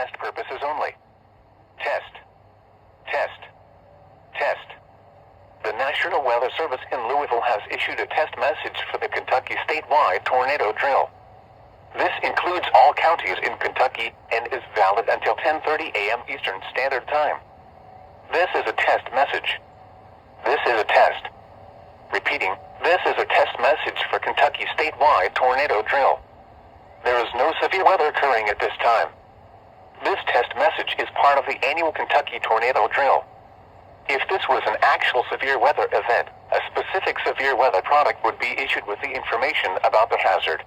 test purposes only. Test. Test. Test. The National Weather Service in Louisville has issued a test message for the Kentucky statewide tornado drill. This includes all counties in Kentucky and is valid until 10:30 a.m. Eastern Standard Time. This is a test message. This is a test. Repeating, this is a test message for Kentucky statewide tornado drill. There is no severe weather occurring at this time. This test message is part of the annual Kentucky tornado drill. If this was an actual severe weather event, a specific severe weather product would be issued with the information about the hazard.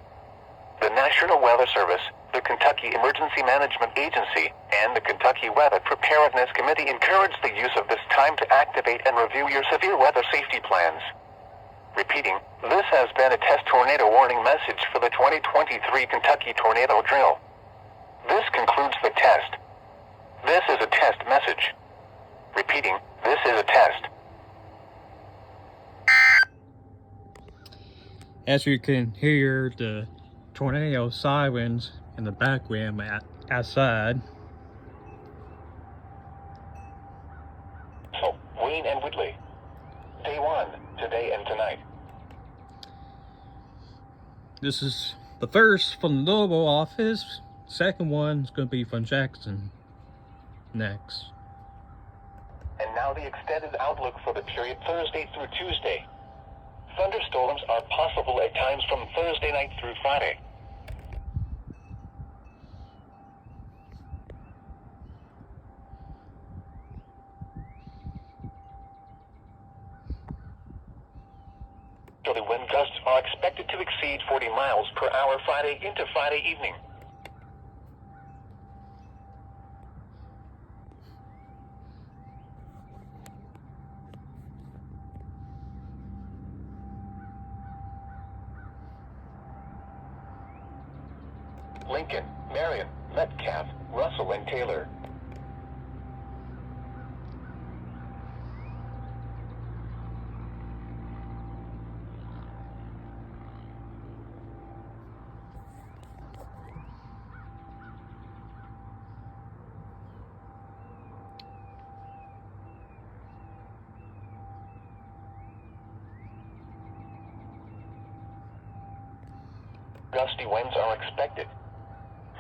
The National Weather Service, the Kentucky Emergency Management Agency, and the Kentucky Weather Preparedness Committee encourage the use of this time to activate and review your severe weather safety plans. Repeating, this has been a test tornado warning message for the 2023 Kentucky tornado drill. This concludes the test. This is a test message. Repeating, this is a test. As you can hear the tornado sirens in the background outside. So, Wayne and Whitley. Day 1, today and tonight. This is the first from the Louisville office. Second one's going to be from Jackson next. And now the extended outlook for the period Thursday through Tuesday. Thunderstorms are possible at times from Thursday night through Friday. The wind gusts are expected to exceed 40 miles per hour Friday into Friday evening. Lincoln, Marion, Metcalf, Russell, and Taylor. Gusty winds are expected.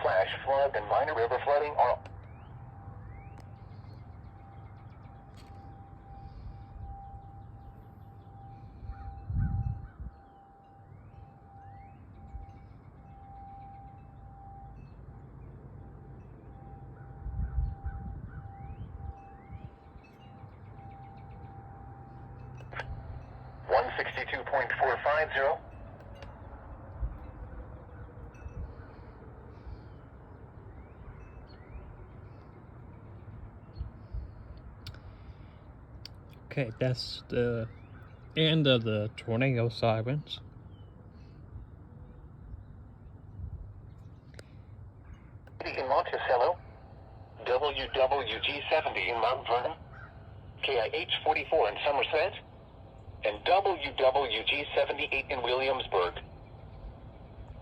Flash flood and minor river flooding are .450. Okay, that's the end of the tornado sirens. In Monticello, WWG-70 in Mount Vernon, KIH-44 in Somerset, and WWG-78 in Williamsburg.